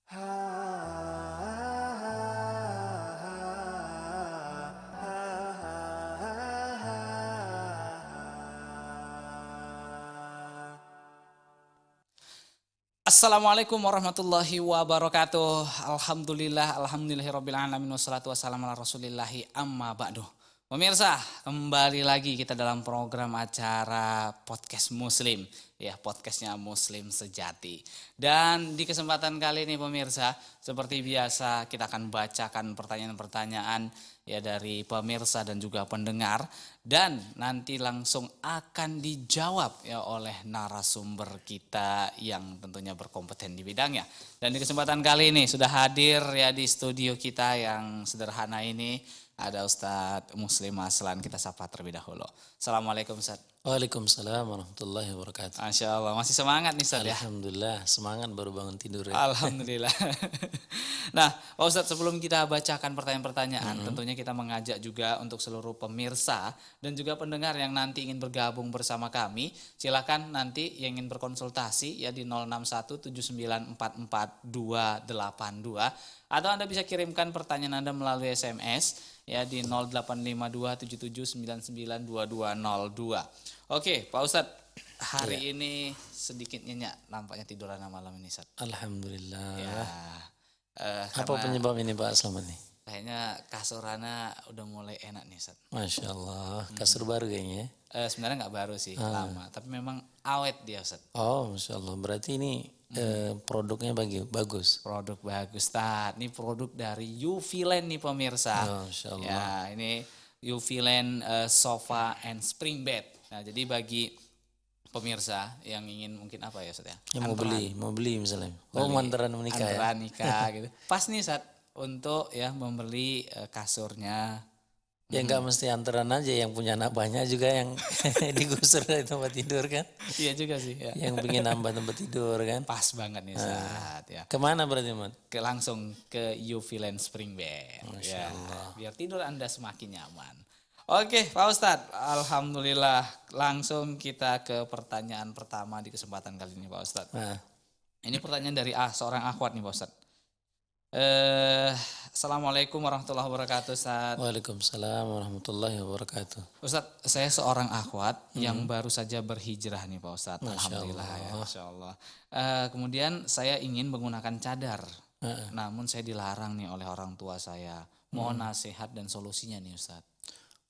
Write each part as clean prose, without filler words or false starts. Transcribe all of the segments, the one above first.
Assalamualaikum warahmatullahi wabarakatuh. Alhamdulillahirabbil alamin wassalatu wassalamu ala rasulillahi amma ba'du. Pemirsa, kembali lagi kita dalam program acara Podcast Muslim. Ya, podcastnya Muslim Sejati. Dan di kesempatan kali ini pemirsa, seperti biasa kita akan bacakan pertanyaan-pertanyaan ya dari pemirsa dan juga pendengar. Dan nanti langsung akan dijawab ya oleh narasumber kita yang tentunya berkompeten di bidangnya. Dan di kesempatan kali ini sudah hadir ya di studio kita yang sederhana ini ada Ustadz Muslim Aslan, kita sapa terlebih dahulu. Assalamualaikum Ustadz. Waalaikumsalam warahmatullahi wabarakatuh. Masya Allah, masih semangat nih Ustadz ya? Alhamdulillah, semangat baru bangun tidur ya. Alhamdulillah. Nah Pak Ustadz, sebelum kita bacakan pertanyaan-pertanyaan, tentunya kita mengajak juga untuk seluruh pemirsa dan juga pendengar yang nanti ingin bergabung bersama kami. Silakan nanti yang ingin berkonsultasi ya di 06179442282. Atau Anda bisa kirimkan pertanyaan Anda melalui SMS ya di 085277992202. Oke, Pak Ustadz, hari ini sedikit nyenyak nampaknya tiduran malam ini, Ustadz. Alhamdulillah. Ya, Apa penyebab ini Pak Selamat nih? kayaknya kasurana udah mulai enak nih, Ustadz. Masya Allah, kasur baru kayaknya. Sebenarnya nggak baru sih, lama, tapi memang awet dia, Ustadz. Oh, Masya Allah, berarti ini produknya bagus. Produk bagus, Ustadz. Ini produk dari UV-Len nih pemirsa. Oh, Masya Allah. Ya, ini UV-Len sofa and spring bed. Nah, jadi bagi pemirsa yang ingin mungkin apa ya, Ustadz ya? Yang mau beli misalnya. Oh, mantaran menikah ya. Antara nikah gitu. Pas nih saat untuk ya membeli kasurnya. Ya nggak mesti antaran aja, yang punya anak banyak juga yang digusur dari tempat tidur kan. Iya juga sih ya. Yang pengen nambah tempat tidur kan. Pas banget nih saat ya. Kemana berarti Mat? Langsung ke UV-Len Spring Bed. Masya Ya, Allah. biar tidur Anda semakin nyaman. Oke Pak Ustadz, Alhamdulillah langsung kita ke pertanyaan pertama di kesempatan kali ini Pak Ustadz. Nah, Ini pertanyaan dari seorang akhwat nih Pak Ustadz. Assalamualaikum warahmatullahi wabarakatuh Ustadz. Waalaikumsalam warahmatullahi wabarakatuh. Ustadz, saya seorang akhwat yang baru saja berhijrah nih Pak Ustadz. Masya Alhamdulillah ya, Allah. Masya Allah. Kemudian saya ingin menggunakan cadar, namun saya dilarang nih oleh orang tua saya. Mohon nasihat dan solusinya nih Ustadz.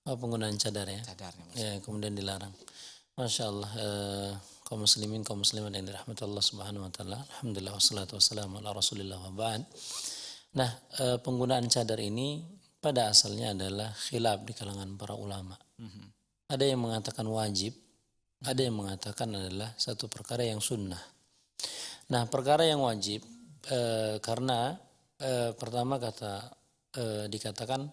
Oh, penggunaan cadar ya. Cadarnya Ustadz. Ya, kemudian dilarang. Masya Allah, kaum muslimin, kaum muslimat yang dirahmati Allah Subhanahu wa taala. Alhamdulillah wassalatu wassalamu ala Rasulillah wa ba'd. Nah, penggunaan cadar ini pada asalnya adalah khilaf di kalangan para ulama. Ada yang mengatakan wajib, ada yang mengatakan adalah satu perkara yang sunnah. Nah, perkara yang wajib karena pertama dikatakan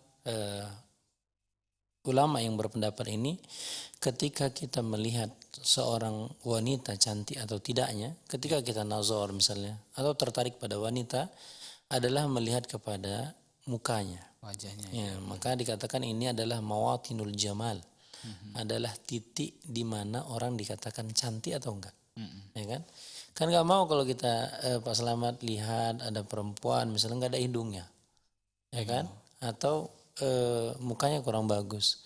ulama yang berpendapat ini, ketika kita melihat seorang wanita cantik atau tidaknya, ketika kita nazar misalnya atau tertarik pada wanita, adalah melihat kepada mukanya. Wajahnya. Ya, maka dikatakan ini adalah mawatinul jamal, adalah titik di mana orang dikatakan cantik atau enggak, ya kan? Kan nggak mau kalau kita Pak Selamat lihat ada perempuan misalnya nggak ada hidungnya, ya kan? Atau mukanya kurang bagus.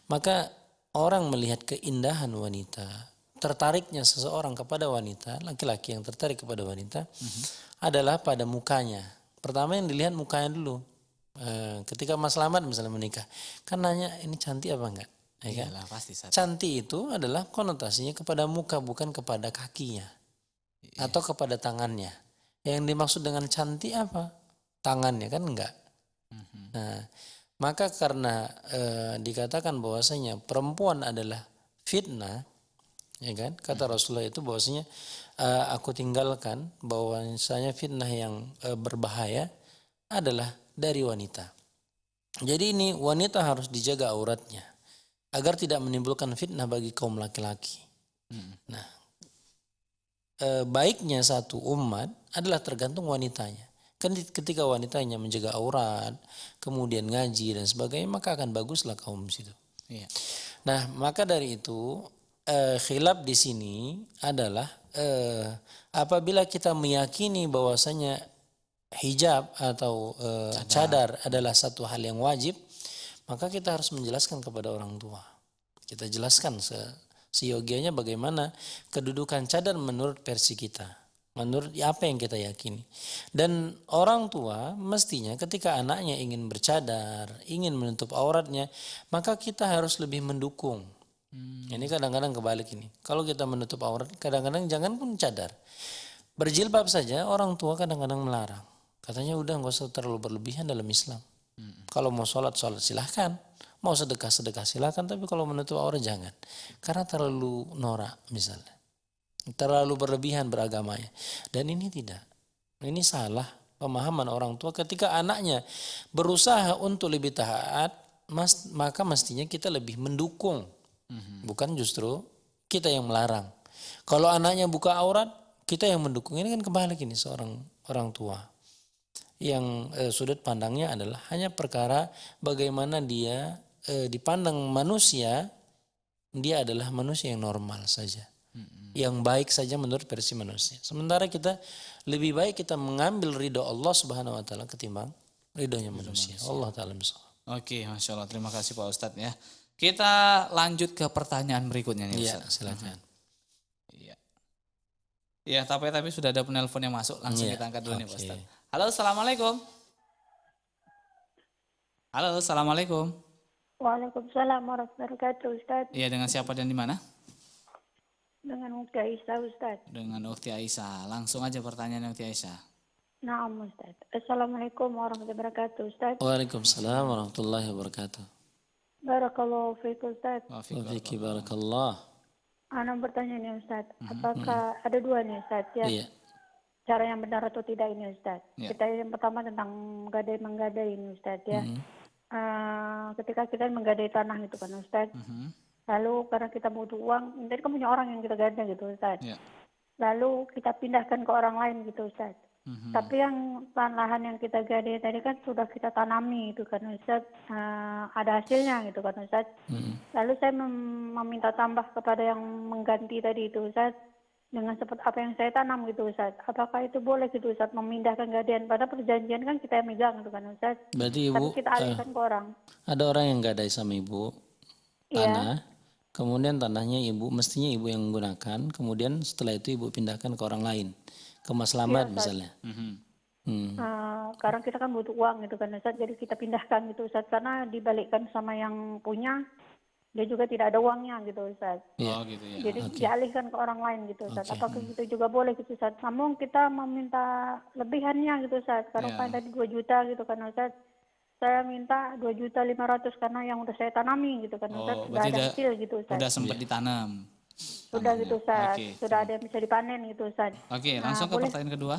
Maka orang melihat keindahan wanita, tertariknya seseorang kepada wanita, laki-laki yang tertarik kepada wanita adalah pada mukanya. Pertama yang dilihat mukanya dulu. Ketika Mas Slamet misalnya menikah, kan nanya ini cantik apa enggak? Ya kan? Iyalah, pasti Ustadz. Cantik itu adalah konotasinya kepada muka, bukan kepada kakinya atau kepada tangannya. Yang dimaksud dengan cantik apa? Tangannya kan enggak. Nah, maka karena dikatakan bahwasanya perempuan adalah fitnah, ya kan? Kata Rasulullah itu bahwasanya aku tinggalkan bahwasanya fitnah yang berbahaya adalah dari wanita. Jadi ini wanita harus dijaga auratnya agar tidak menimbulkan fitnah bagi kaum laki-laki. Nah, baiknya satu umat adalah tergantung wanitanya. Kan ketika wanitanya menjaga aurat, kemudian ngaji dan sebagainya, maka akan baguslah kaum situ. Iya. Nah, maka dari itu khilaf di sini adalah apabila kita meyakini bahwasanya hijab atau cadar adalah satu hal yang wajib, maka kita harus menjelaskan kepada orang tua. Kita jelaskan seyogianya bagaimana kedudukan cadar menurut versi kita, menurut apa yang kita yakini. Dan orang tua mestinya ketika anaknya ingin bercadar, ingin menutup auratnya, maka kita harus lebih mendukung. Ini kadang-kadang kebalik ini. Kalau kita menutup aurat, kadang-kadang jangan pun cadar. Berjilbab saja orang tua kadang-kadang melarang. Katanya udah nggak usah terlalu berlebihan dalam Islam. Kalau mau sholat silahkan. Mau sedekah silahkan. Tapi kalau menutup aurat jangan. Karena terlalu norak misalnya. Terlalu berlebihan beragamanya. Dan ini tidak. Ini salah pemahaman orang tua ketika anaknya berusaha untuk lebih taat, maka mestinya kita lebih mendukung. Bukan justru kita yang melarang. Kalau anaknya buka aurat, kita yang mendukung. Ini kan kebalik ini seorang orang tua. Yang sudut pandangnya adalah hanya perkara bagaimana dia dipandang manusia, dia adalah manusia yang normal saja. Yang baik saja menurut versi manusia. Sementara kita lebih baik kita mengambil ridho Allah Subhanahu wa taala ketimbang ridhonya manusia. Allah taala misal. Oke, Masya Allah. Terima kasih Pak Ustadz ya. Kita lanjut ke pertanyaan berikutnya nih Iya, Ustadz. silakan. Iya. Iya, tapi sudah ada penelpon yang masuk. Langsung Iya, kita angkat dulu nih Pak oke. Ustadz. Halo, Assalamualaikum. Halo, Assalamualaikum. Waalaikumsalam warahmatullahi wabarakatuh, Ustaz. Iya, dengan siapa dan di mana? Dengan Ukti Aisyah, Ustaz. Dengan Ukti Aisyah. Langsung aja pertanyaan Ukti Aisyah. Naam, Ustaz. Assalamualaikum warahmatullahi wabarakatuh, Ustaz. Waalaikumsalam warahmatullahi wabarakatuh. Barakallahu fiik, Ustaz. Wafiki barakallah. Ana bertanya nih, Ustaz. Apakah ada dua nih, Ustaz? Ya, Iya. cara yang benar atau tidak ini, Ustaz. Ya. Kita yang pertama tentang menggadai ini, Ustaz. Ya. Ketika kita menggadai tanah gitu kan, Ustaz. Lalu karena kita butuh uang, tadi kan punya orang yang kita gadai gitu, Ustaz. Ya. Lalu kita pindahkan ke orang lain gitu, Ustaz. Tapi yang lahan yang kita gadai tadi kan sudah kita tanami itu kan, Ustaz. Ada hasilnya gitu kan, Ustaz. Lalu saya meminta tambah kepada yang mengganti tadi itu, Ustaz. Dengan seperti apa yang saya tanam gitu, Ustaz. Apakah itu boleh gitu, Ustaz, memindahkan gadaian? Pada perjanjian kan kita yang megang gitu kan, Ustaz. Berarti Tapi ibu kita alihkan ke orang. ada orang yang gadai sama ibu tanah, kemudian tanahnya ibu mestinya ibu yang menggunakan, kemudian setelah itu ibu pindahkan ke orang lain, ke Mas Slamet misalnya. Karena kita kan butuh uang gitu kan, Ustaz. Jadi kita pindahkan gitu, Ustaz. Karena dibalikkan sama yang punya, dia juga tidak ada uangnya gitu, Ustaz. Oh gitu ya. Jadi dialihkan ke orang lain gitu, Ustaz. Apakah itu juga boleh gitu, Ustaz? Namun kita meminta lebihannya gitu, Ustaz. Kalau kan tadi 2 juta gitu kan, Ustaz. Saya minta 2.500.000 karena yang udah saya tanami gitu kan, Ustaz. Sudah berarti ada hasil gitu, Ustaz. Udah sempat ditanam. Sudah gitu, Ustaz. Oke. Sudah ada yang bisa dipanen gitu, Ustaz. Oke, langsung ke pertanyaan kedua.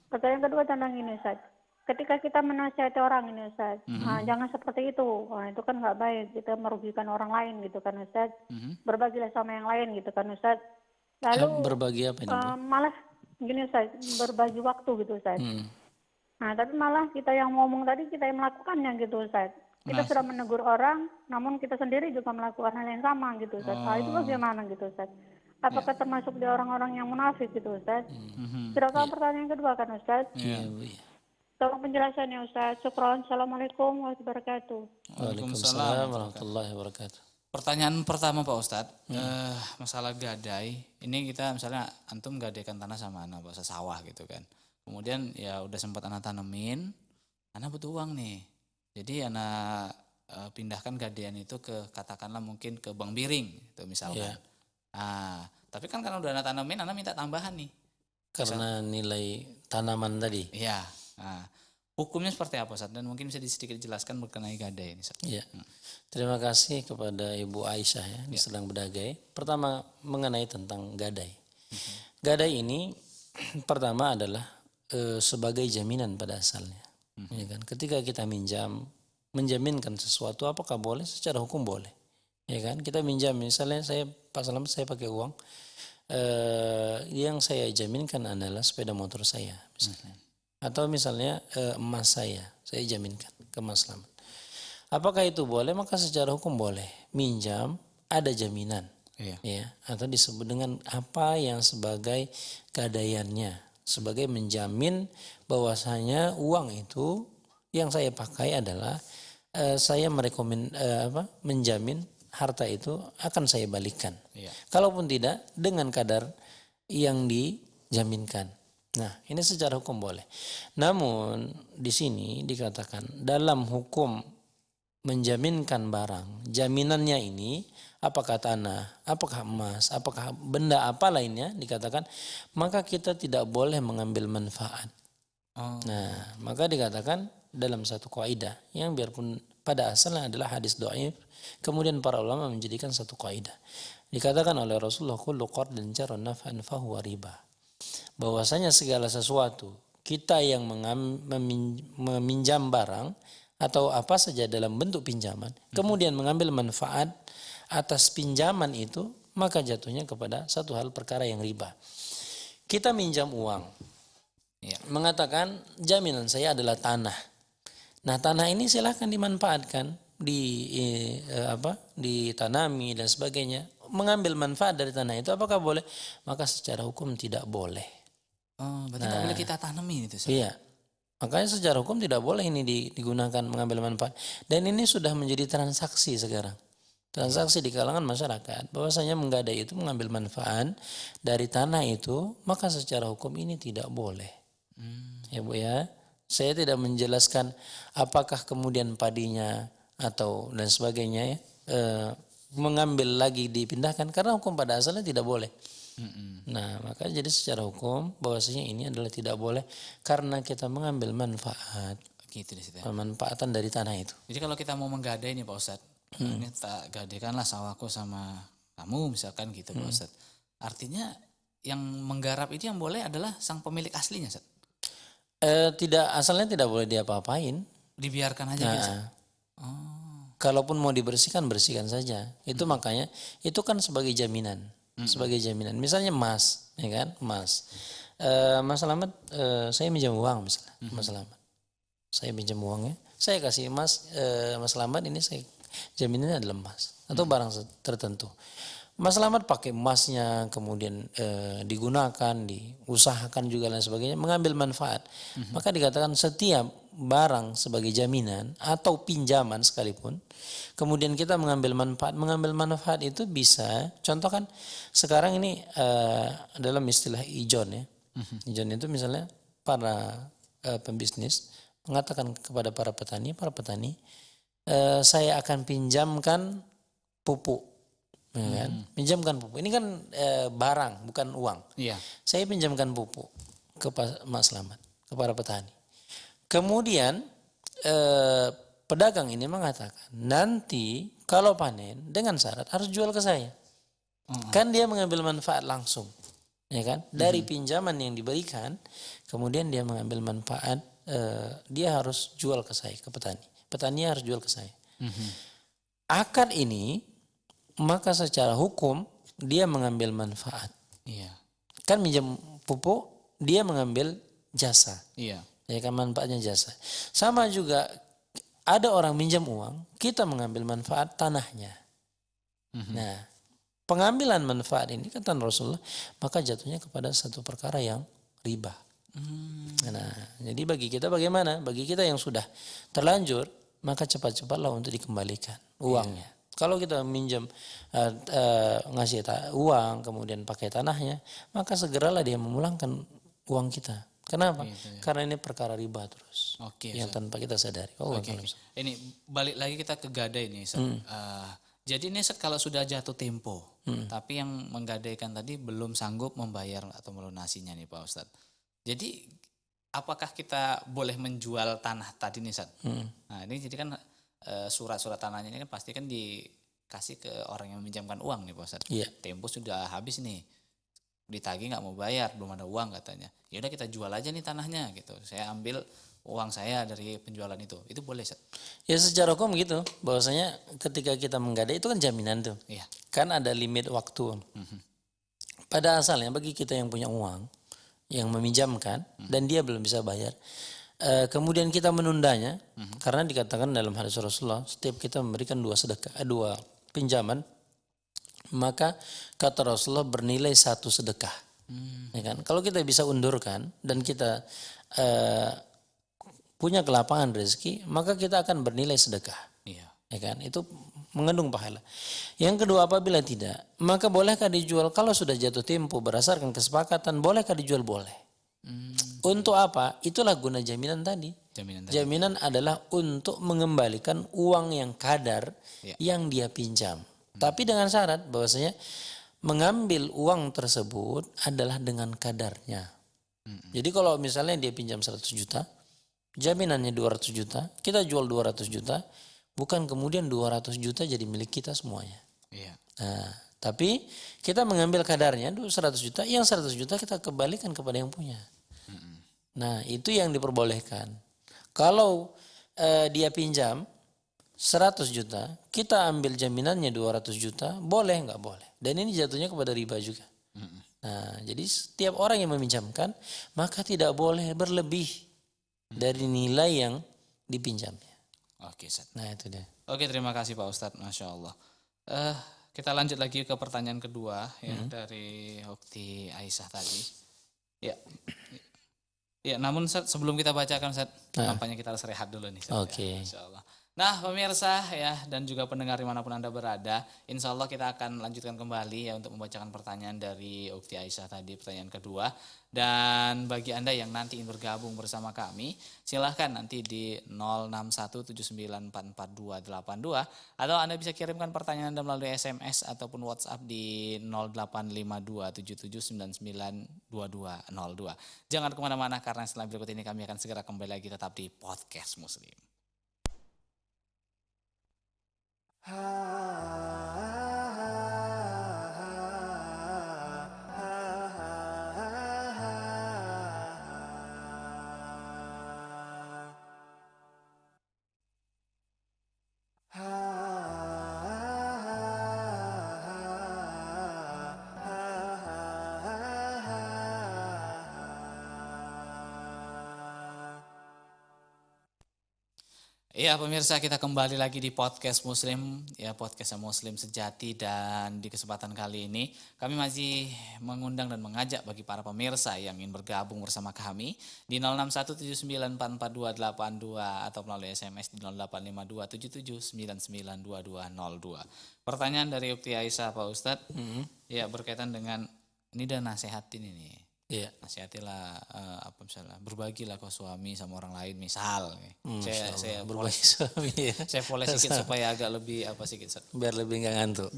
Pertanyaan kedua tentang ini, Ustaz. Ketika kita menasihati orang ini, Ustaz, jangan seperti itu. Itu kan nggak baik. Kita merugikan orang lain gitu kan, Ustaz. Berbagilah sama yang lain gitu kan, Ustaz. Lalu Berbagi apa ini? Bu? malah gini, Ustaz, berbagi waktu gitu, Ustaz. Nah, tapi malah kita yang ngomong tadi, kita yang melakukannya gitu, Ustaz. Kita sudah menegur orang, namun kita sendiri juga melakukan hal yang sama gitu, Ustaz. Itu bagaimana gitu, Ustaz? Apakah termasuk di orang-orang yang munafik gitu, Ustaz? Sudah tahu pertanyaan kedua kan, Ustaz? Iya, Bu. Iya. Tolong penjelasannya, Ustaz. Syukron. Assalamualaikum warahmatullahi wabarakatuh. Waalaikumsalam warahmatullahi wabarakatuh. Pertanyaan pertama Pak Ustadz, masalah gadai. Ini kita misalnya antum gadaikan tanah sama anak Pak Ustadz, sawah gitu kan. Kemudian ya udah sempat anak tanemin, anak butuh uang nih. Jadi anak pindahkan gadaian itu ke katakanlah mungkin ke Bank Biring itu misalkan. Tapi kan karena udah anak tanemin, anak minta tambahan nih. Karena nilai tanaman tadi. Iya. Nah, hukumnya seperti apa Ustadz? Dan mungkin bisa sedikit dijelaskan mengenai gadai ini Ustadz. Iya. Terima kasih kepada Ibu Aisyah ya, yang sedang berdagai. Pertama mengenai tentang gadai. Gadai ini pertama adalah sebagai jaminan pada asalnya. Ya kan? Ketika kita menjaminkan sesuatu, apakah boleh? Secara hukum boleh. Ya kan? Kita minjam, misalnya Pak Slamet saya pakai uang, yang saya jaminkan adalah sepeda motor saya misalnya. Atau misalnya emas saya jaminkan ke Mas Slamet. Apakah itu boleh? Maka secara hukum boleh. Minjam ada jaminan. Ya, atau disebut dengan apa yang sebagai gadaiannya. sebagai menjamin bahwasanya uang itu yang saya pakai adalah saya menjamin harta itu akan saya balikkan. Iya. Kalaupun tidak dengan kadar yang dijaminkan. Nah, ini secara hukum boleh. Namun di sini dikatakan dalam hukum menjaminkan barang, jaminannya ini apakah tanah, apakah emas, apakah benda apa lainnya dikatakan, maka kita tidak boleh mengambil manfaat. Oh. Nah, maka dikatakan dalam satu kaidah yang biarpun pada asalnya adalah hadis dhaif, kemudian para ulama menjadikan satu kaidah. Dikatakan oleh Rasulullah kullu qardin jarra naf'an fahuwa riba. Bahwasanya segala sesuatu kita yang meminjam barang atau apa saja dalam bentuk pinjaman, kemudian mengambil manfaat atas pinjaman itu, maka jatuhnya kepada satu hal perkara yang riba. Kita minjam uang, mengatakan jaminan saya adalah tanah. Nah, tanah ini silahkan dimanfaatkan, ditanami dan sebagainya. Mengambil manfaat dari tanah itu apakah boleh? Maka secara hukum tidak boleh. Oh, berarti nggak boleh kita tanami itu. Iya. Makanya secara hukum tidak boleh ini digunakan mengambil manfaat. Dan ini sudah menjadi transaksi sekarang. Transaksi di kalangan masyarakat. Bahwasanya menggadai itu mengambil manfaat dari tanah itu, maka secara hukum ini tidak boleh. Ya Bu ya. Saya tidak menjelaskan apakah kemudian padinya atau dan sebagainya mengambil lagi dipindahkan, karena hukum pada asalnya tidak boleh. Nah, maka jadi secara hukum bahwasanya ini adalah tidak boleh karena kita mengambil manfaat. Gitu deh, Pemanfaatan dari tanah itu. Jadi kalau kita mau menggadai nih Pak Ustadz, ini tak gadaikanlah sawahku sama kamu misalkan gitu Pak Ustadz. Artinya yang menggarap itu yang boleh adalah sang pemilik aslinya, Ustadz. Asalnya tidak boleh diapa-apain. Dibiarkan aja biasa. Kalaupun mau dibersihkan, bersihkan saja. Itu makanya itu kan sebagai jaminan, sebagai jaminan. Misalnya emas, ya kan, emas. Mas Selamat, saya minjam uang misalnya, Mas Selamat. Saya pinjam uangnya, saya kasih emas, Mas Selamat ini saya jaminannya adalah emas atau barang tertentu. Mas Selamat pakai emasnya, kemudian digunakan, diusahakan juga dan sebagainya, mengambil manfaat. Maka dikatakan setiap barang sebagai jaminan atau pinjaman sekalipun, kemudian kita mengambil manfaat itu bisa, contoh kan sekarang ini dalam istilah ijon ya. Ijon itu misalnya para pembisnis mengatakan kepada para petani, saya akan pinjamkan pupuk. Ya kan? Pinjamkan pupuk. Ini kan barang, bukan uang. Iya. Saya pinjamkan pupuk ke Mas Selamat, ke para petani. Kemudian pedagang ini mengatakan nanti kalau panen dengan syarat harus jual ke saya. Kan dia mengambil manfaat langsung, ya kan? Dari pinjaman yang diberikan, kemudian dia mengambil manfaat, dia harus jual ke saya, ke petani. Petani harus jual ke saya. Akad ini maka secara hukum dia mengambil manfaat. Iya. Kan minjam pupuk, dia mengambil jasa. Iya. Ya kan, manfaatnya jasa. Sama juga ada orang minjam uang, kita mengambil manfaat tanahnya. Nah, pengambilan manfaat ini kata Rasulullah, maka jatuhnya kepada satu perkara yang riba. Nah, jadi bagi kita bagaimana? Bagi kita yang sudah terlanjur, maka cepat-cepatlah untuk dikembalikan uangnya. Kalau kita minjam ngasih uang kemudian pakai tanahnya, maka segeralah dia memulangkan uang kita. Kenapa? Karena ini perkara riba terus. Yang tanpa kita sadari. Ini balik lagi kita ke gadai nih. Jadi ini kalau sudah jatuh tempo, tapi yang menggadaikan tadi belum sanggup membayar atau melunasinya nih Pak Ustadz. Jadi apakah kita boleh menjual tanah tadi nih Ustadz? Nah ini jadi kan surat-surat tanahnya ini kan pasti kan dikasih ke orang yang meminjamkan uang nih Pak Ustadz. Tempo sudah habis nih, ditagih nggak mau bayar, belum ada uang katanya. Ya udah kita jual aja nih tanahnya gitu. Saya ambil uang saya dari penjualan itu boleh Ustadz? Ya secara hukum gitu, bahwasanya ketika kita menggadai itu kan jaminan tuh. Iya. Kan ada limit waktu. Pada asalnya bagi kita yang punya uang, yang meminjamkan dan dia belum bisa bayar, kemudian kita menundanya, karena dikatakan dalam hadis Rasulullah, setiap kita memberikan dua pinjaman, maka kata Rasulullah bernilai satu sedekah. Ya kan? Kalau kita bisa undurkan dan kita punya kelapangan rezeki, maka kita akan bernilai sedekah. Iya. Ya kan? Itu mengandung pahala. Yang kedua, apabila tidak, maka bolehkah dijual? Kalau sudah jatuh tempo berdasarkan kesepakatan, bolehkah dijual? Boleh. Untuk apa? Itulah guna jaminan tadi. Jaminan tadi. Jaminan adalah untuk mengembalikan uang yang kadar yang dia pinjam. Tapi dengan syarat bahwasanya mengambil uang tersebut adalah dengan kadarnya. Jadi kalau misalnya dia pinjam 100 juta, jaminannya 200 juta, kita jual 200 juta, bukan kemudian 200 juta jadi milik kita semuanya. Iya. Nah, tapi kita mengambil kadarnya 100 juta, yang 100 juta kita kembalikan kepada yang punya. Nah, itu yang diperbolehkan. Kalau dia pinjam 100 juta, kita ambil jaminannya 200 juta, boleh nggak boleh? Dan ini jatuhnya kepada riba juga. Nah, jadi setiap orang yang meminjamkan, maka tidak boleh berlebih dari nilai yang dipinjamnya. Oke, Ustaz. Nah, itu dia. Oke, terima kasih Pak Ustadz, Masya Allah. Kita lanjut lagi ke pertanyaan kedua ya dari Ukti Aisyah tadi. Ya, ya. Namun Ustadz, sebelum kita bacakan Ustadz, nampaknya kita harus rehat dulu nih. Ustadz, Oke. ya, Masya Allah. Nah, pemirsa ya dan juga pendengar dimanapun Anda berada, insya Allah kita akan lanjutkan kembali ya untuk membacakan pertanyaan dari Ukti Aisyah tadi, pertanyaan kedua. Dan bagi Anda yang nanti ingin bergabung bersama kami, silahkan nanti di 0617944282 atau Anda bisa kirimkan pertanyaan Anda melalui SMS ataupun WhatsApp di 085277992202. Jangan kemana-mana karena setelah berikut ini kami akan segera kembali lagi tetap di Podcast Muslim. Iya pemirsa, kita kembali lagi di Podcast Muslim, ya podcastnya Muslim Sejati, dan di kesempatan kali ini kami masih mengundang dan mengajak bagi para pemirsa yang ingin bergabung bersama kami di 0617944282 atau melalui SMS di 085277992202. Pertanyaan dari Ukti Aisyah Pak Ustadz, ya berkaitan dengan ini dan nasihatin ini. Iya. Nasihatilah apa misalnya berbagilah ke suami sama orang lain misal. Saya Berbagi suami ya. saya poles sedikit supaya agak lebih apa sedikit. Biar lebih nggak ngantuk.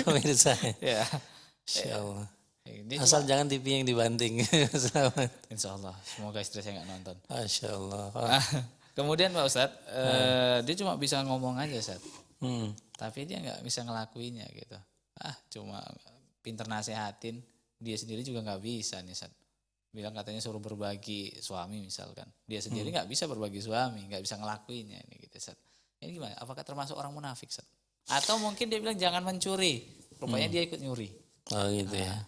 Pemirsa. Ya. Insya Allah. Ini Asal jangan TV yang dibanting. Selamat. Insya Allah. Semoga istri saya nggak nonton. Masya Allah. Kemudian Pak Ustadz, dia cuma bisa ngomong aja Ustadz. Tapi dia nggak bisa ngelakuinnya gitu. Cuma pinter nasehatin. Dia sendiri juga nggak bisa nih Sat. Bilang katanya suruh berbagi suami misalkan. Dia sendiri nggak bisa berbagi suami, nggak bisa ngelakuinnya ini gitu Sat. Ini gimana? Apakah termasuk orang munafik Sat? Atau mungkin dia bilang jangan mencuri, rupanya dia ikut nyuri. Oh gitu ya.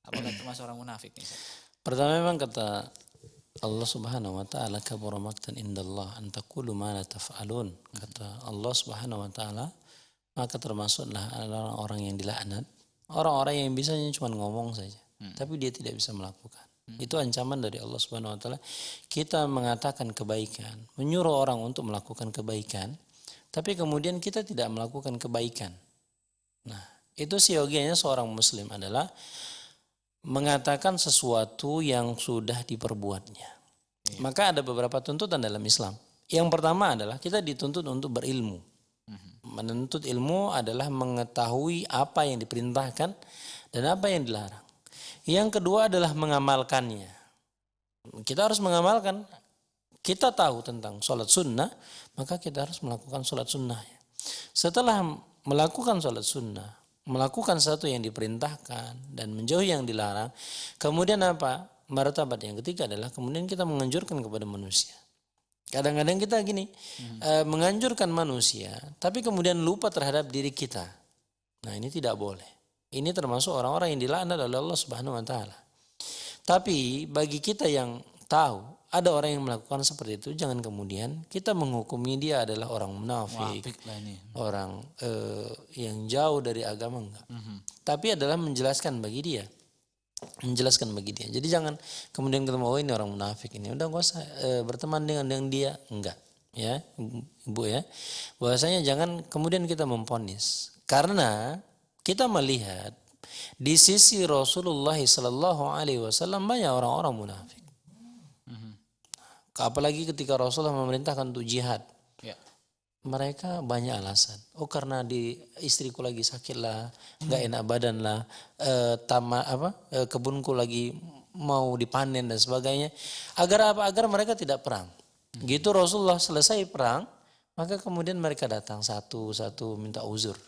Apakah termasuk orang munafik nih Sat? Pertama memang kata Allah Subhanahu wa taala kabura maqtan indallah an taqulu ma la taf'alun. Kata Allah Subhanahu wa taala, maka termasuklah orang yang dilaknat. Orang-orang yang bisanya cuma ngomong saja, tapi dia tidak bisa melakukan. Itu ancaman dari Allah Subhanahu wa taala. Kita mengatakan kebaikan, menyuruh orang untuk melakukan kebaikan, tapi kemudian kita tidak melakukan kebaikan. Nah, itu siogianya seorang muslim adalah mengatakan sesuatu yang sudah diperbuatnya. Maka ada beberapa tuntutan dalam Islam. Yang pertama adalah kita dituntut untuk berilmu. Menuntut ilmu adalah mengetahui apa yang diperintahkan dan apa yang dilarang. Yang kedua adalah mengamalkannya. Kita harus mengamalkan. Kita tahu tentang sholat sunnah, maka kita harus melakukan sholat sunnah. Setelah melakukan sholat sunnah, melakukan sesuatu yang diperintahkan dan menjauhi yang dilarang, kemudian apa? Martabat yang ketiga adalah kemudian kita menganjurkan kepada manusia. Kadang-kadang kita gini, menganjurkan manusia, tapi kemudian lupa terhadap diri kita. Nah ini tidak boleh. Ini termasuk orang-orang yang dilaknat oleh Allah Subhanahu wa taala. Tapi bagi kita yang tahu, ada orang yang melakukan seperti itu, jangan kemudian kita menghukumi dia adalah orang munafik, orang yang jauh dari agama, enggak. Tapi adalah menjelaskan bagi dia menjelaskan bagi dia. Jadi jangan kemudian ketemu, oh ini orang munafik ini, udah gak usah berteman dengan dia, enggak, ya ibu ya. Bahwasanya jangan kemudian kita memponis, karena kita melihat di sisi Rasulullah Sallallahu Alaihi Wasallam banyak orang-orang munafik. Apalagi ketika Rasulullah memerintahkan untuk jihad, Ya. mereka banyak alasan. Oh karena di istriku lagi sakit lah, nggak enak badan lah, kebunku lagi mau dipanen dan sebagainya. Agar apa? Agar mereka tidak perang. Gitu Rasulullah selesai perang, maka kemudian mereka datang satu-satu minta uzur.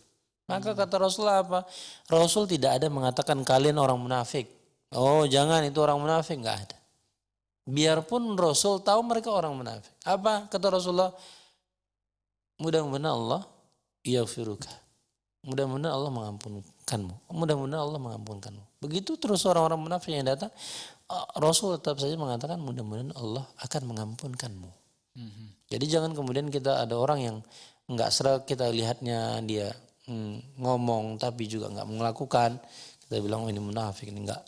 Maka kata Rasulullah apa? Rasul tidak ada mengatakan kalian orang munafik. Oh jangan itu orang munafik, nggak ada. Biarpun Rasul tahu mereka orang munafik. Apa kata Rasulullah? Mudah-mudahan Allah yaghfiruka. Mudah-mudahan Allah mengampunkanmu. Mudah-mudahan Allah mengampunkanmu. Begitu terus orang-orang munafik yang datang, Rasul tetap saja mengatakan mudah-mudahan Allah akan mengampunkanmu. Jadi jangan kemudian kita ada orang yang enggak serak, kita lihatnya dia ngomong tapi juga enggak melakukan, kita bilang oh ini munafik, ini enggak.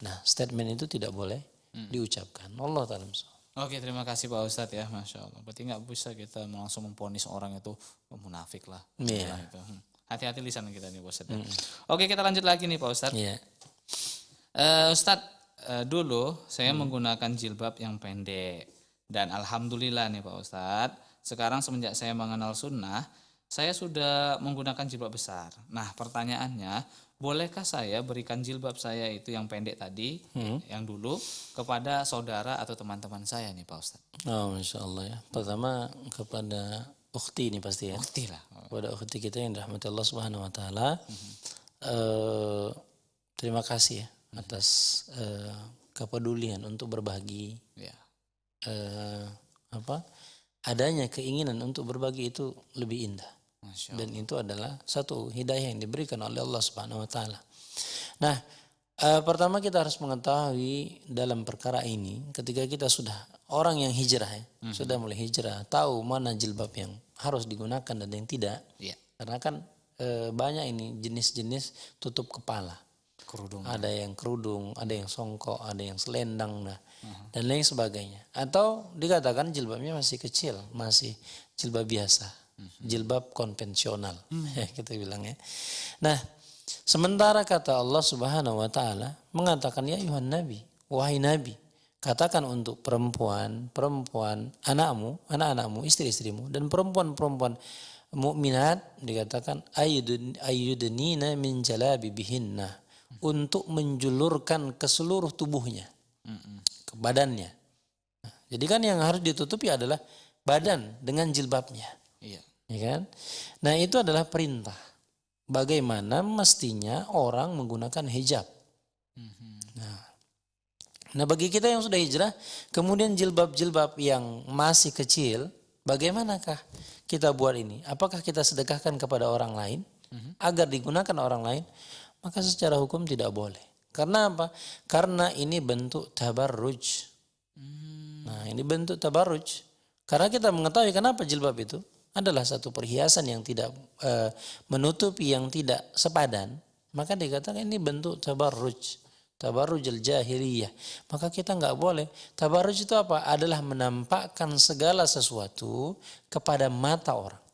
Nah, statement itu tidak boleh diucapkan. Allah ta'ala. Oke, terima kasih Pak Ustadz ya, Masya Allah. Berarti nggak bisa kita langsung memponis orang itu munafik lah. Iya. Itu. Hati-hati lisan kita nih Pak Ustadz. Oke, kita lanjut lagi nih Pak Ustadz. Iya. Ustadz, dulu saya menggunakan jilbab yang pendek. Dan Alhamdulillah nih Pak Ustadz, sekarang semenjak saya mengenal sunnah, saya sudah menggunakan jilbab besar. Nah pertanyaannya, bolehkah saya berikan jilbab saya itu yang pendek tadi, yang dulu, kepada saudara atau teman-teman saya nih Pak Ustadz? Oh Masya Allah ya. Pertama kepada ukhti ini pasti ya. Ukhti lah. Kepada ukhti kita yang dirahmati Allah Subhanahu Wa Taala. Terima kasih ya atas kepedulian untuk berbagi. Ya. Adanya keinginan untuk berbagi itu lebih indah. Masya Allah. Dan itu adalah satu hidayah yang diberikan oleh Allah Subhanahu Wa Taala. Nah, pertama kita harus mengetahui dalam perkara ini, ketika kita sudah orang yang hijrah ya, sudah mulai hijrah, tahu mana jilbab yang harus digunakan dan yang tidak. Ya. Karena kan banyak ini jenis-jenis tutup kepala. Kerudung. Ada yang kerudung, ada yang songkok, ada yang selendang, dan lain sebagainya. Atau dikatakan jilbabnya masih kecil, masih jilbab biasa, jilbab konvensional, kita bilang ya. Nah, sementara kata Allah Subhanahu Wa Taala mengatakan ya ayuhan nabi, wahai nabi, katakan untuk perempuan, anakmu, anak-anakmu, istri-istrimu, dan perempuan-perempuan mukminat dikatakan ayyudnina min jalabibihinna, untuk menjulurkan ke seluruh tubuhnya, ke badannya. Nah, jadi kan yang harus ditutupi adalah badan dengan jilbabnya. Iya. Ya kan? Nah itu adalah perintah. Bagaimana mestinya orang menggunakan hijab. Nah bagi kita yang sudah hijrah, kemudian jilbab-jilbab yang masih kecil, bagaimanakah kita buat ini? Apakah kita sedekahkan kepada orang lain agar digunakan orang lain? Maka secara hukum tidak boleh. Karena apa? Karena ini bentuk tabarruj. Nah ini bentuk tabarruj. Karena kita mengetahui kenapa jilbab itu adalah satu perhiasan yang tidak menutupi, yang tidak sepadan. Maka dikatakan ini bentuk tabarruj. Tabarruj al-jahiliyah. Maka kita nggak boleh. Tabarruj itu apa? Adalah menampakkan segala sesuatu kepada mata orang.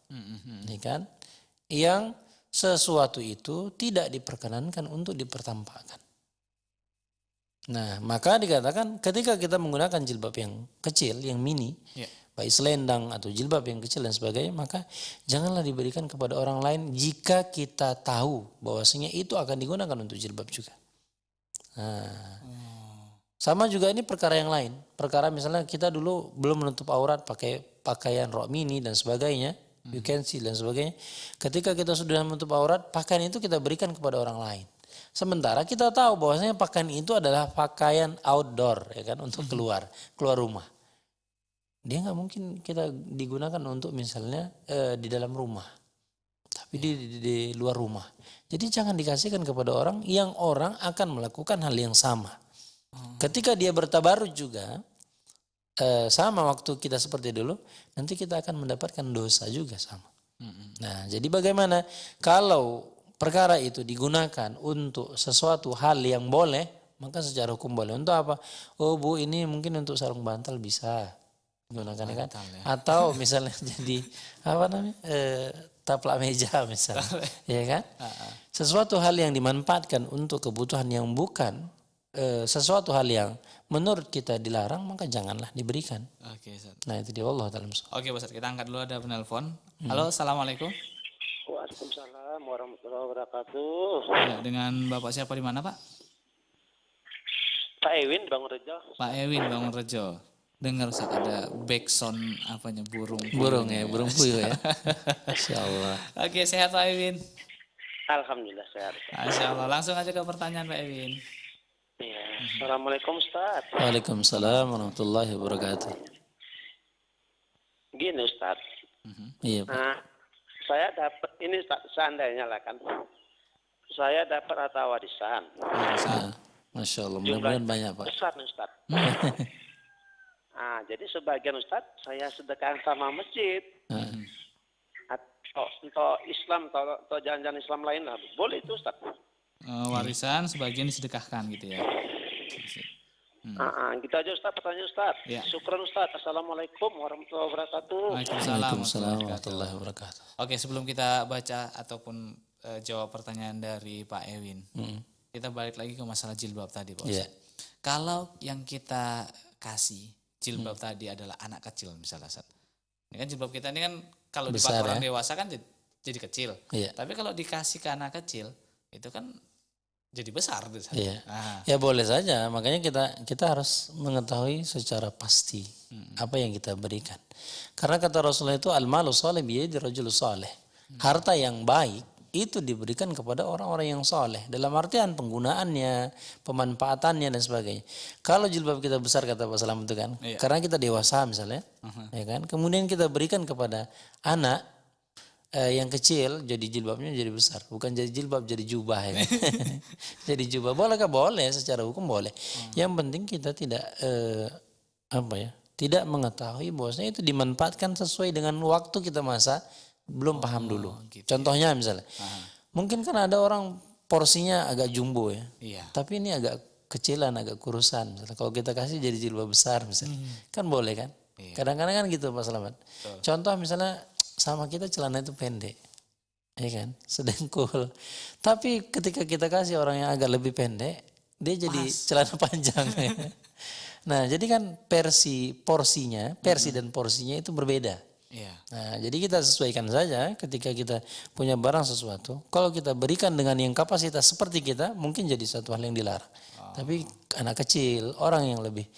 Ini kan? Yang sesuatu itu tidak diperkenankan untuk dipertampakkan. Nah, maka dikatakan ketika kita menggunakan jilbab yang kecil, yang mini, baik selendang atau jilbab yang kecil dan sebagainya, maka janganlah diberikan kepada orang lain jika kita tahu bahwasanya itu akan digunakan untuk jilbab juga. Nah, sama juga ini perkara yang lain. Perkara misalnya kita dulu belum menutup aurat pakai pakaian rok mini dan sebagainya, you can see dan sebagainya. Ketika kita sudah menutup aurat, pakaian itu kita berikan kepada orang lain. Sementara kita tahu bahwasanya pakaian itu adalah pakaian outdoor, ya kan, untuk keluar rumah. Dia nggak mungkin kita digunakan untuk misalnya di dalam rumah, tapi di luar rumah. Jadi jangan dikasihkan kepada orang yang orang akan melakukan hal yang sama. Ketika dia bertabarruj juga, sama waktu kita seperti dulu, nanti kita akan mendapatkan dosa juga sama. Nah, jadi bagaimana kalau perkara itu digunakan untuk sesuatu hal yang boleh, maka secara hukum boleh. Untuk apa? Oh Bu, ini mungkin untuk sarung bantal bisa digunakan kan? Bantal, ya. Atau misalnya jadi apa namanya? Taplak meja misalnya, ya kan? Sesuatu hal yang dimanfaatkan untuk kebutuhan yang bukan sesuatu hal yang menurut kita dilarang, maka janganlah diberikan. Oke, Ustaz. Nah itu dia, Allah taala. Oke, Ustaz, kita angkat dulu, ada penelpon. Halo, assalamualaikum. Waalaikumsalam warahmatullahi wabarakatuh. Ya, dengan Bapak siapa di mana, Pak? Pak Ewin Bang Rejo. Pak Ewin Bangun Rejo. Dengar Ustaz ada backsound apanya burung. Burung ya, burung puyuh ya. Masya Allah. Oke, sehat Pak Ewin. Alhamdulillah sehat. Masya Allah. Langsung aja ke pertanyaan Pak Ewin. Ya. Assalamualaikum Ustaz. Waalaikumsalam warahmatullahi wabarakatuh. Gini Ustaz. Iya Pak. Nah, saya dapat ini Ustaz, seandainya lah kan. Saya dapat harta warisan. Nah, Masya Allah, mudah-mudahan banyak Pak. Besar nih Ustaz. Nah, jadi sebagian Ustaz saya sedekahkan sama masjid. Atau untuk Islam atau jalan-jalan Islam lain lah. Boleh itu Ustaz. Warisan sebagian disedekahkan gitu ya. Gitu aja Ustaz, pertanyaan Ustaz. Ya. Syukran Ustaz. Assalamualaikum warahmatullahi wabarakatuh. Waalaikumsalam warahmatullahi wabarakatuh. Oke, sebelum kita baca ataupun jawab pertanyaan dari Pak Ewin, kita balik lagi ke masalah jilbab tadi, Pak Iya. Ustaz. Kalau yang kita kasih jilbab tadi adalah anak kecil misalnya, Ustaz. Ini kan jilbab kita ini kan kalau Besar, dipakai orang ya? dewasa kan jadi kecil. Iya. Tapi kalau dikasih ke anak kecil itu kan jadi besar, Ustaz. Iya. Nah, Ya boleh saja, makanya kita harus mengetahui secara pasti apa yang kita berikan. Karena kata Rasulullah itu al-malu salih biyadi rajul salih. Harta yang baik itu diberikan kepada orang-orang yang soleh. Dalam artian penggunaannya, pemanfaatannya dan sebagainya. Kalau jilbab kita besar kata Pak Salam itu kan, Iya. karena kita dewasa misalnya, ya kan. Kemudian kita berikan kepada anak yang kecil, jadi jilbabnya jadi besar, bukan jadi jilbab jadi jubah ya. Jadi jubah bolehkah? Boleh, secara hukum boleh. Yang penting kita tidak tidak mengetahui bahwasanya itu dimanfaatkan sesuai dengan waktu kita masa belum paham dulu. gitu. Contohnya misalnya, mungkin kan ada orang porsinya agak jumbo ya, iya. tapi ini agak kecilan, agak kurusan. Misalnya, kalau kita kasih jadi jilbab besar misalnya, kan boleh kan? Iya. Kadang-kadang kan gitu Pak Selamat. Contoh misalnya sama kita celana itu pendek, ya kan, sedengkul. Tapi ketika kita kasih orang yang agak lebih pendek, dia jadi celana panjang. Ya. Nah, jadi kan versi dan porsinya itu berbeda. Iya. Nah, jadi kita sesuaikan saja ketika kita punya barang sesuatu. Kalau kita berikan dengan yang kapasitas seperti kita, mungkin jadi satu hal yang dilarang. Tapi anak kecil, orang yang lebih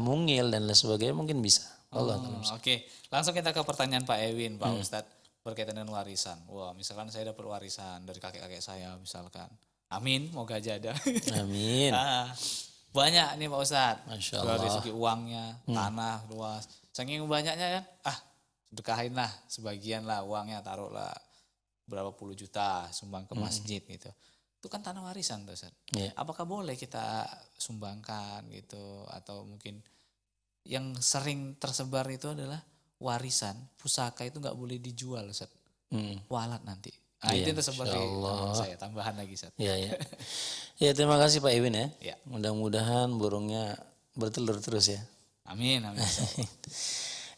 mungil dan lain sebagainya mungkin bisa. Allah taala. Oke, langsung kita ke pertanyaan Pak Ewin, Pak Ustadz, berkaitan dengan warisan. Wah, misalkan saya dapat warisan dari kakek-kakek saya, misalkan. Amin, moga aja ada. Amin. Banyak nih Pak Ustadz. Masya Dari Allah. segi uangnya, tanah luas. Saking banyaknya kan, sedekahin lah, sebagian lah uangnya, taruhlah berapa puluh juta, sumbang ke masjid gitu. Itu kan tanah warisan tuh Ustadz. Iya. Apakah boleh kita sumbangkan gitu, atau mungkin yang sering tersebar itu adalah warisan, pusaka itu nggak boleh dijual, Ustaz. Walat nanti. Nah, Iya, itu yang tersebar di Masya Allah. saya, tambahan lagi, Ustaz. Ya, ya. Ya, terima kasih Pak Iwin ya. Ya. Mudah-mudahan burungnya bertelur terus ya. Amin, amin.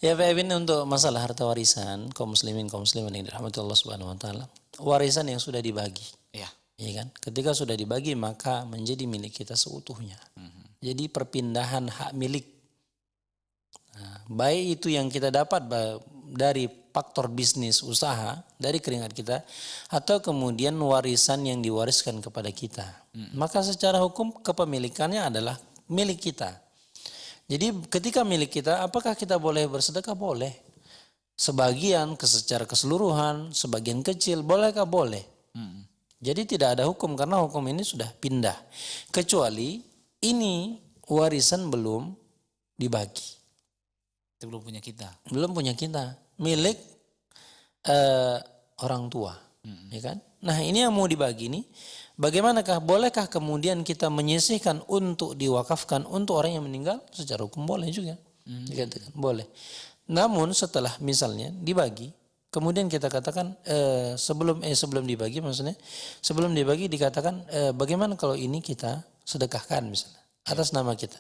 Ya Pak Iwin, untuk masalah harta warisan kaum muslimin yang dirahmati Allah Subhanahu wa taala. Warisan yang sudah dibagi. Ya. Ya kan? Ketika sudah dibagi maka menjadi milik kita seutuhnya. Jadi perpindahan hak milik. Nah, baik itu yang kita dapat dari faktor bisnis usaha, dari keringat kita, atau kemudian warisan yang diwariskan kepada kita. Maka secara hukum kepemilikannya adalah milik kita. Jadi ketika milik kita, apakah kita boleh bersedekah? Boleh. Sebagian secara keseluruhan, sebagian kecil, bolehkah? Boleh. Jadi tidak ada hukum karena hukum ini sudah pindah. Kecuali ini warisan belum dibagi. Itu belum punya kita. Belum punya kita, milik orang tua, ya kan? Nah ini yang mau dibagi nih, bagaimanakah? Bolehkah kemudian kita menyisihkan untuk diwakafkan untuk orang yang meninggal? Secara hukum boleh juga, dikatakan boleh. Namun setelah misalnya dibagi, kemudian kita katakan sebelum dibagi maksudnya, sebelum dibagi dikatakan bagaimana kalau ini kita sedekahkan misalnya atas nama kita.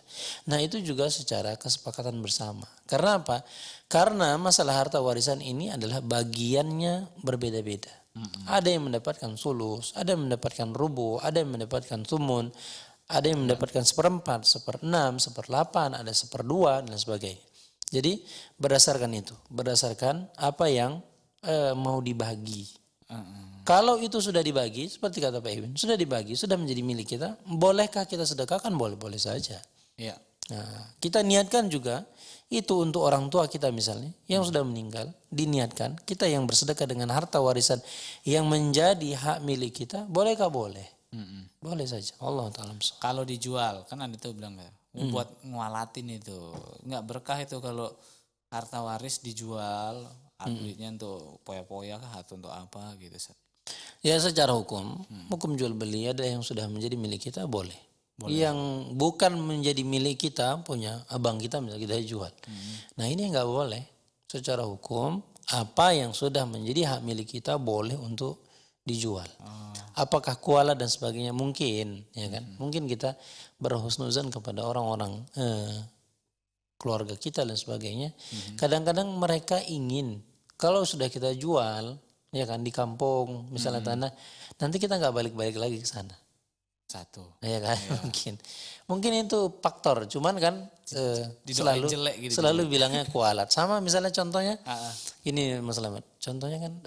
Nah itu juga secara kesepakatan bersama. Karena apa? Karena masalah harta warisan ini adalah bagiannya berbeda-beda. Ada yang mendapatkan sulus, ada yang mendapatkan rubu, ada yang mendapatkan sumun, ada yang mendapatkan seperempat, seperenam, seperlapan, ada seperdua dan sebagainya. Jadi berdasarkan itu, berdasarkan apa yang mau dibagi. Kalau itu sudah dibagi, seperti kata Pak Iwin, sudah dibagi, sudah menjadi milik kita, bolehkah kita sedekahkan? Boleh-boleh saja. Iya. Nah, kita niatkan juga itu untuk orang tua kita misalnya yang sudah meninggal, diniatkan kita yang bersedekah dengan harta warisan yang menjadi hak milik kita, bolehkah? Boleh. Boleh saja. Allah Ta'ala. Kalau dijual, kan ada tuh bilang kayak buat ngualatin itu. Nggak berkah itu kalau harta waris dijual, duitnya untuk poya-poya kah atau untuk apa gitu. Ustaz. Ya secara hukum, hukum jual beli ada yang sudah menjadi milik kita boleh. Yang bukan menjadi milik kita punya abang kita misalnya kita jual. Nah ini nggak boleh. Secara hukum apa yang sudah menjadi hak milik kita boleh untuk dijual. Apakah kuala dan sebagainya mungkin, ya kan? Mungkin kita berhusnuzan kepada orang-orang keluarga kita dan sebagainya. Kadang-kadang mereka ingin kalau sudah kita jual, ya kan di kampung misalnya tanah, nanti kita nggak balik-balik lagi ke sana. Satu. Ya kan mungkin itu faktor. Cuman kan Didoain jelek gitu. selalu bilangnya kualat. Sama misalnya contohnya ini Mas Slamet. Contohnya kan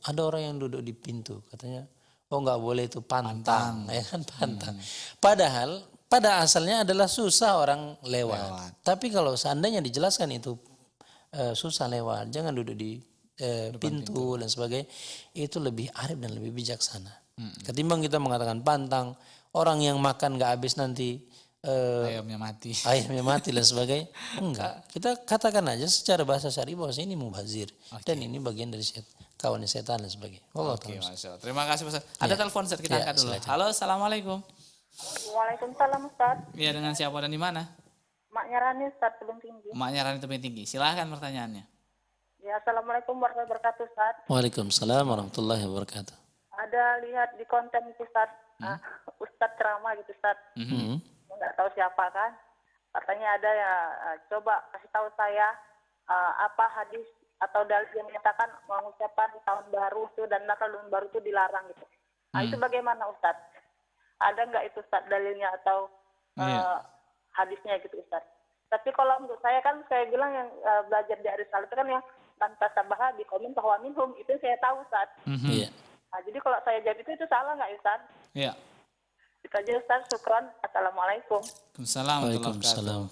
ada orang yang duduk di pintu katanya, oh nggak boleh itu pantang. Ya kan pantang. Padahal pada asalnya adalah susah orang lewat. Tapi kalau seandainya dijelaskan itu susah lewat, jangan duduk di pintu dan sebagainya, itu lebih arif dan lebih bijaksana. Ketimbang kita mengatakan pantang, orang yang makan nggak habis nanti Ayamnya mati dan sebagainya. Enggak, kita katakan aja secara bahasa syar'i bahwa ini mubazir dan ini bagian dari kawannya setan dan sebagainya. Oke, Masya Allah. Terima kasih Ustaz. Ada telepon Ustaz, kita angkat dulu. Halo, assalamualaikum. Waalaikumsalam Ustaz. Iya, dengan siapa dan di mana? Maknya Rani Ustaz Tebing Tinggi. Maknya Rani Tebing Tinggi. Silahkan pertanyaannya. Ya, Assalamualaikum warahmatullahi wabarakatuh Ustaz. Waalaikumsalam warahmatullahi wabarakatuh. Ada lihat di konten itu Ustaz, Ustaz ceramah gitu Ustaz. Nggak tahu siapa kan. Katanya ada ya, coba kasih tahu saya apa hadis atau dalil yang menyatakan mengucapkan tahun baru itu dan Natal tahun baru itu dilarang gitu. Nah, itu bagaimana Ustaz? Ada nggak itu Ustaz dalilnya atau hadisnya gitu Ustaz? Tapi kalau menurut saya kan saya bilang yang belajar di Aristotle itu kan yang tanpa sabaha di komen bahwa minhum itu saya tahu Ustaz. Nah, jadi kalau saya jadi itu salah nggak Ustaz? Iya. Itu aja Ustaz, syukron. Assalamualaikum. Waalaikumsalam.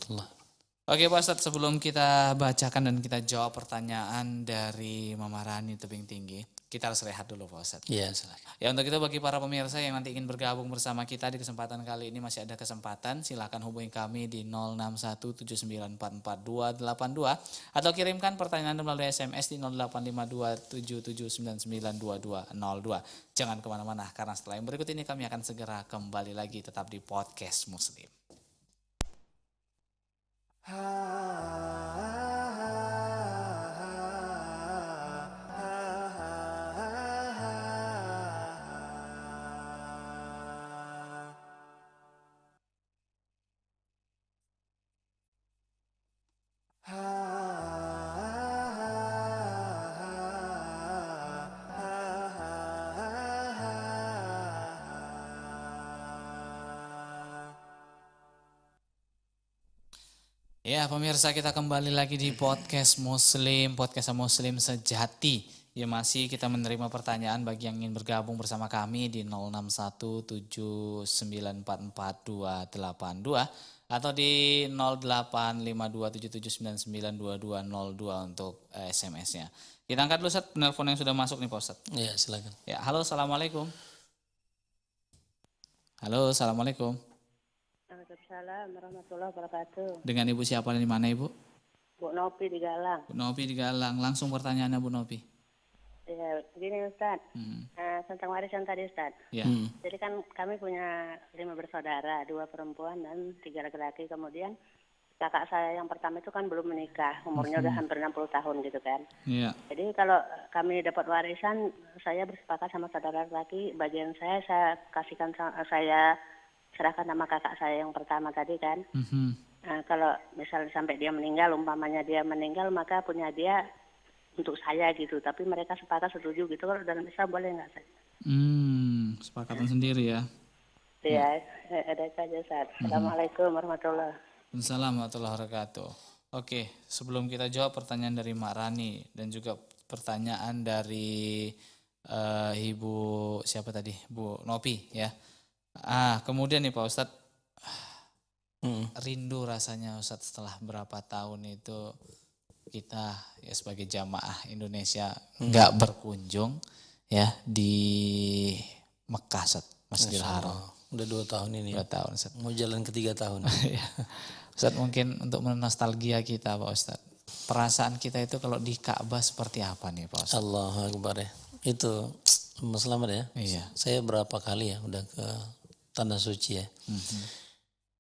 Oke Pak Ustadz, sebelum kita bacakan dan kita jawab pertanyaan dari Mama Rani Tebing Tinggi, kita harus rehat dulu Pak Ustadz. Iya, silakan. Ya untuk itu bagi para pemirsa yang nanti ingin bergabung bersama kita di kesempatan kali ini masih ada kesempatan, silakan hubungi kami di 0617944282 atau kirimkan pertanyaan melalui SMS di 085277992202. Jangan kemana-mana karena setelah yang berikut ini kami akan segera kembali lagi tetap di Podcast Muslim. Ya pemirsa, kita kembali lagi di Podcast Muslim, Podcast Muslim Sejati. Ya masih kita menerima pertanyaan bagi yang ingin bergabung bersama kami di 0617944282 atau di 085277992202 untuk SMS-nya. Kita angkat dulu Ustaz, penelpon yang sudah masuk nih Pak Ustaz. Iya, silakan. Ya, halo, assalamualaikum. Halo, assalamualaikum. Waalaikumsalam warahmatullahi wabarakatuh. Dengan Ibu siapa dan di mana Ibu? Bu Nopi di Galang. Bu Nopi di Galang. Langsung pertanyaannya Bu Nopi. Ya, begini Ustaz. Tentang warisan tadi Ustaz. Ya. Jadi kan kami punya 5 bersaudara, 2 perempuan dan 3 laki-laki. Kemudian kakak saya yang pertama itu kan belum menikah, umurnya udah hampir 60 tahun gitu kan. Iya. Jadi kalau kami dapat warisan, saya bersepakat sama saudara laki, bagian saya kasihkan, saya serahkan sama kakak saya yang pertama tadi kan. Nah, kalau misalnya sampai dia meninggal, umpamanya dia meninggal, maka punya dia untuk saya gitu. Tapi mereka sepakat setuju gitu. Kalau dalam Islam boleh nggak, Ustaz? Sepakatan sendiri ya. Ya, ada saja, Ustaz. Assalamualaikum warahmatullahi wabarakatuh. Assalamualaikum warahmatullahi wabarakatuh. Oke, sebelum kita jawab pertanyaan dari Mak Rani dan juga pertanyaan dari Ibu siapa tadi? Bu Nopi ya. Kemudian nih Pak Ustadz, rindu rasanya Ustadz setelah berapa tahun itu kita ya sebagai jamaah Indonesia nggak berkunjung ya di Mekah Ustadz, Masjidil Haram. Udah 2 tahun ini. 2 tahun Ustadz. Mau jalan ke 3 tahun. Ya. Ustadz mungkin untuk menostalgia kita Pak Ustadz. Perasaan kita itu kalau di Ka'bah seperti apa nih Pak Ustadz? Allahu Akbar ya. Itu Mas Slamet ya. Iya. Saya berapa kali ya udah ke Tanah Suci ya.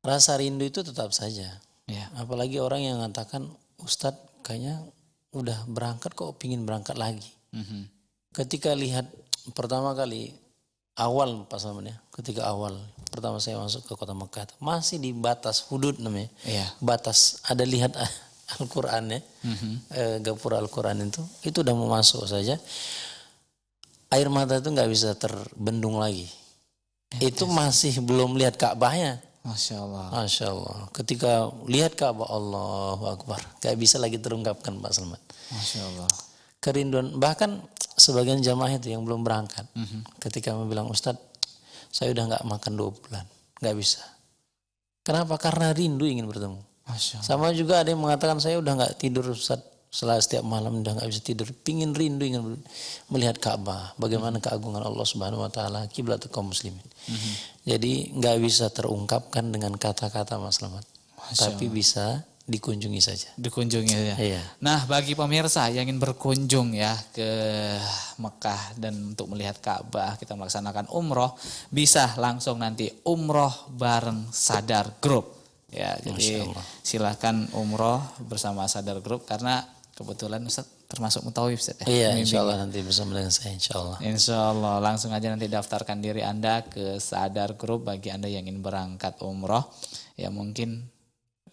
Rasa rindu itu tetap saja. Iya. Apalagi orang yang mengatakan Ustadz kayaknya udah berangkat kok pingin berangkat lagi. Ketika lihat pertama kali awal Pak Slamet ya. Ketika awal pertama saya masuk ke kota Mekah masih di batas hudud namanya. Iya. Batas ada lihat Al-Quran ya. Gapura Al-Quran itu udah mau masuk saja. Air mata itu nggak bisa terbendung lagi. Itu masih belum lihat Ka'bahnya. Masya Allah. Masya Allah. Ketika lihat Ka'bah, Allahu Akbar. Gak bisa lagi terungkapkan Pak Slamet. Masya Allah. Kerinduan. Bahkan sebagian jamaah itu yang belum berangkat. Ketika bilang Ustadz, saya udah gak makan 2 bulan. Gak bisa. Kenapa? Karena rindu ingin bertemu. Masya Allah. Sama juga ada yang mengatakan saya udah gak tidur Ustadz. Setelah setiap malam udah gak bisa tidur. Pingin rindu ingin melihat Ka'bah. Bagaimana keagungan Allah Subhanahu Wa Taala. Kiblat kaum muslimin. Jadi gak bisa terungkapkan dengan kata-kata Mas Slamet. Tapi bisa dikunjungi saja. Dikunjungi ya. Iya. Nah bagi pemirsa yang ingin berkunjung ya ke Mekah dan untuk melihat Ka'bah kita melaksanakan umroh. Bisa langsung nanti umroh bareng Sadar Group. Ya, jadi silahkan umroh bersama Sadar Group karena kebetulan Ustaz termasuk mutawif Ustaz ya. Iya, insya Allah nanti bersama dengan saya insya Allah. Insya Allah langsung aja nanti daftarkan diri Anda ke Sadar Group bagi Anda yang ingin berangkat umroh. Ya mungkin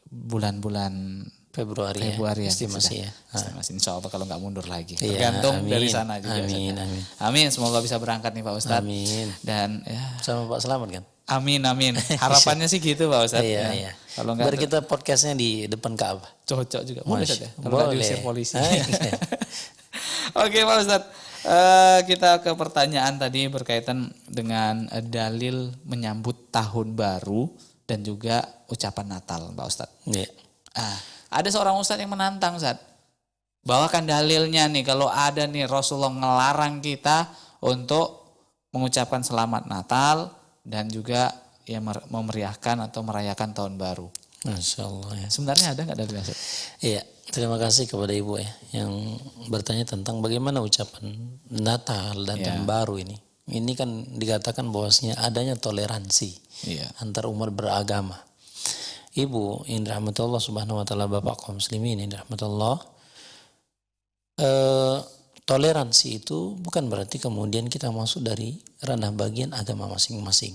bulan-bulan Februari ya. Estimasi ya. Estimasi insya Allah kalau nggak mundur lagi. Iya, Tergantung amin. dari sana juga. Amin, Ustaz, ya. amin. Amin, semoga bisa berangkat nih Pak Ustadz. Amin. Dan ya, Sama Pak Slamet kan? amin. Harapannya sih gitu Pak Ustadz. Iya, ya. iya. Kalau nggak Biar kita podcastnya di depan Ka'bah. cocok juga. Boleh Ustadz ya? Kalau nggak Boleh. diusir polisi. Iya. Oke Pak Ustadz. Kita ke pertanyaan tadi berkaitan dengan dalil menyambut tahun baru dan juga ucapan Natal Pak Ustadz. Iya. Ada seorang Ustadz yang menantang Ustadz. Bawakan dalilnya nih kalau ada nih Rasulullah ngelarang kita untuk mengucapkan selamat Natal dan juga ya memeriahkan atau merayakan tahun baru. Masya Allah ya. Sebenarnya ada nggak dalilnya Ustadz? Iya, terima kasih kepada Ibu ya yang bertanya tentang bagaimana ucapan Natal dan tahun baru ini. Ini kan dikatakan bahwasanya adanya toleransi antar umat beragama. Ibu yang dirahmati Allah Subhanahu Wa Taala, Bapak kaum muslimin yang dirahmati Allah, toleransi itu bukan berarti kemudian kita masuk dari ranah bagian agama masing-masing,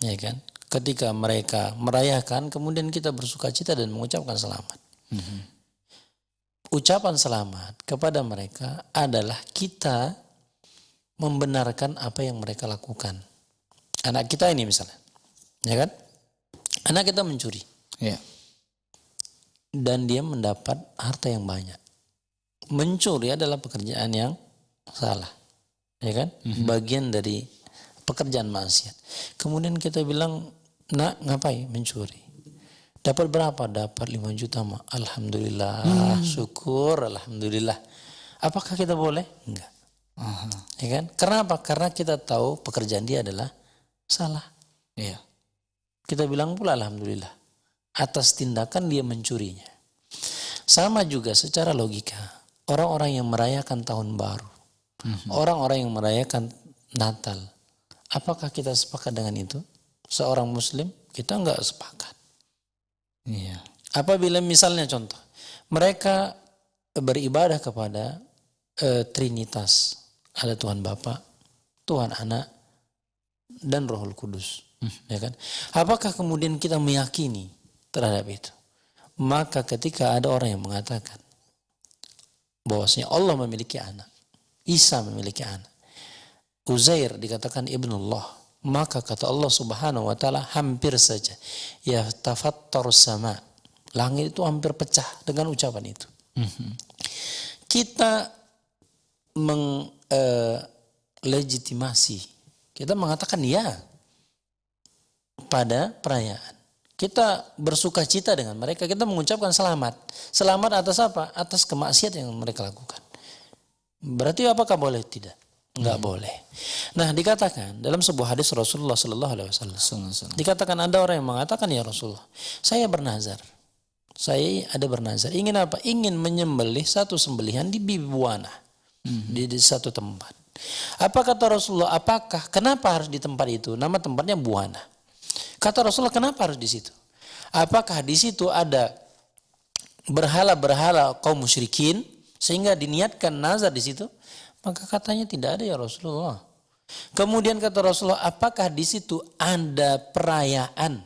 ya kan? Ketika mereka merayakan, kemudian kita bersukacita dan mengucapkan selamat. Ucapan selamat kepada mereka adalah kita membenarkan apa yang mereka lakukan. Anak kita ini misalnya, ya kan? Anak kita mencuri, dan dia mendapat harta yang banyak. Mencuri adalah pekerjaan yang salah, ya kan? Bagian dari pekerjaan maksiat. Kemudian kita bilang, nak ngapain mencuri? Dapat berapa? Dapat 5 juta mak. Alhamdulillah, syukur, alhamdulillah. Apakah kita boleh? Enggak. Ya kan? Karena apa? Karena kita tahu pekerjaan dia adalah salah. Iya. Kita bilang pula alhamdulillah atas tindakan dia mencurinya. Sama juga secara logika, orang-orang yang merayakan tahun baru, orang-orang yang merayakan Natal, apakah kita sepakat dengan itu? Seorang muslim, kita enggak sepakat. Iya. Apabila misalnya contoh, mereka beribadah kepada Trinitas, ada Tuhan Bapa, Tuhan Anak, dan Rohul Kudus. Ya kan? Apakah kemudian kita meyakini terhadap itu? Maka ketika ada orang yang mengatakan bahwasanya Allah memiliki anak, Isa memiliki anak, Uzair dikatakan ibnullah, maka kata Allah Subhanahu wa taala hampir saja ya tafattarus sama, langit itu hampir pecah dengan ucapan itu. Kita legitimasi, kita mengatakan ya pada perayaan. Kita bersuka cita dengan mereka, kita mengucapkan selamat. Selamat atas apa? Atas kemaksiatan yang mereka lakukan. Berarti apakah boleh? Tidak. Enggak boleh. Nah, dikatakan dalam sebuah hadis Rasulullah sallallahu alaihi wasallam. Dikatakan ada orang yang mengatakan, ya Rasulullah, saya bernazar. Saya ada bernazar. Ingin apa? Ingin menyembelih satu sembelihan di Bibi Buana. Di satu tempat. Apa kata Rasulullah? Kenapa harus di tempat itu? Nama tempatnya Buana. Kata Rasulullah, kenapa harus di situ? Apakah di situ ada berhala-berhala kaum musyrikin sehingga diniatkan nazar di situ? Maka katanya tidak ada ya Rasulullah. Kemudian kata Rasulullah, apakah di situ ada perayaan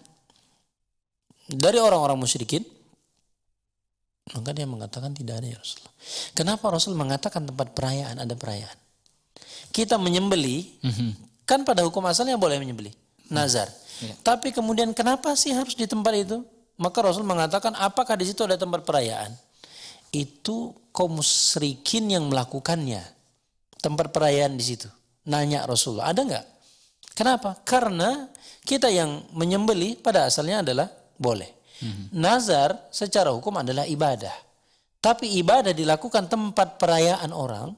dari orang-orang musyrikin? Maka dia mengatakan tidak ada ya Rasulullah. Kenapa Rasul mengatakan tempat perayaan ada perayaan? Kita menyembeli, kan pada hukum asalnya boleh menyembeli, nazar. Tapi kemudian kenapa sih harus di tempat itu? Maka Rasul mengatakan, apakah di situ ada tempat perayaan? Itu kaum musyrikin yang melakukannya. Tempat perayaan di situ. Nanya Rasulullah, ada nggak? Kenapa? Karena kita yang menyembeli pada asalnya adalah boleh. Nazar secara hukum adalah ibadah. Tapi ibadah dilakukan tempat perayaan orang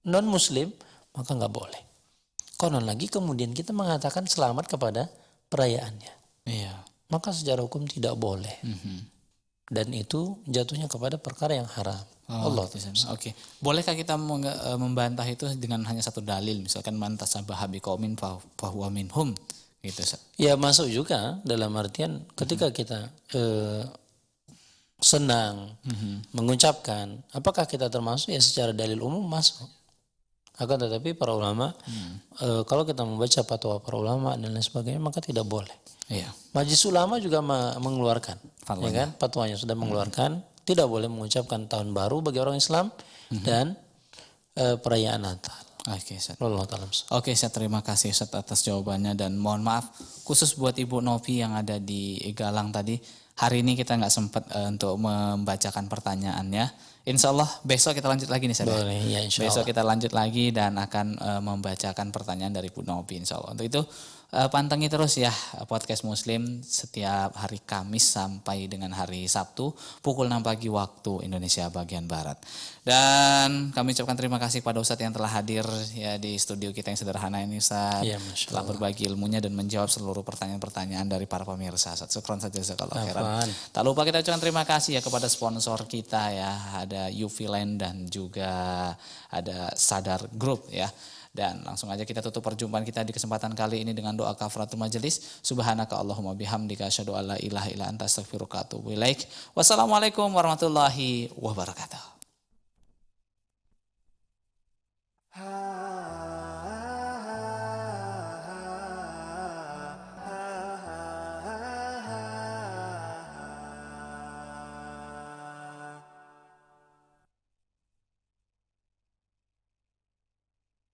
non muslim, maka nggak boleh. Konon lagi kemudian kita mengatakan selamat kepada perayaannya. Iya. Maka secara hukum tidak boleh. Dan itu jatuhnya kepada perkara yang haram. Allah Oke. Bolehkah kita membantah itu dengan hanya satu dalil, misalkan man tasabbaha biqaumin fahuwa minhum gitu. Ya masuk juga dalam artian ketika kita senang mengucapkan, apakah kita termasuk? Ya secara dalil umum masuk. Akan tetapi para ulama kalau kita membaca fatwa para ulama dan lain sebagainya maka tidak boleh. Iya. Majelis ulama juga mengeluarkan, ya kan? Fatwanya sudah mengeluarkan tidak boleh mengucapkan tahun baru bagi orang Islam dan perayaan Natal. Oke, Ustaz. Allah taala. Oke, saya terima kasih Ustaz atas jawabannya dan mohon maaf khusus buat Ibu Novi yang ada di Galang tadi. Hari ini kita nggak sempat untuk membacakan pertanyaannya. Insya Allah besok kita lanjut lagi nih, Ustaz. Boleh, ya insya Allah. Besok kita lanjut lagi dan akan membacakan pertanyaan dari Bu Novi, insya Allah. Untuk itu pantengin terus ya podcast Muslim setiap hari Kamis sampai dengan hari Sabtu pukul 6 pagi waktu Indonesia bagian Barat. Dan kami ucapkan terima kasih kepada Ustadz yang telah hadir ya di studio kita yang sederhana ini, Ustadz. Ya, telah berbagi ilmunya dan menjawab seluruh pertanyaan-pertanyaan dari para pemirsa. Syukran saja jazakallahu khairan. Tak lupa kita ucapkan terima kasih ya kepada sponsor kita ya, ada UV Land dan juga ada Sadar Group ya. Dan langsung aja kita tutup perjumpaan kita di kesempatan kali ini dengan doa kafaratul majelis. Subhanaka Allahumma bihamdika asyhadu an la ilaha illa anta astaghfiruka wa atubu ilaik. Wassalamualaikum warahmatullahi wabarakatuh.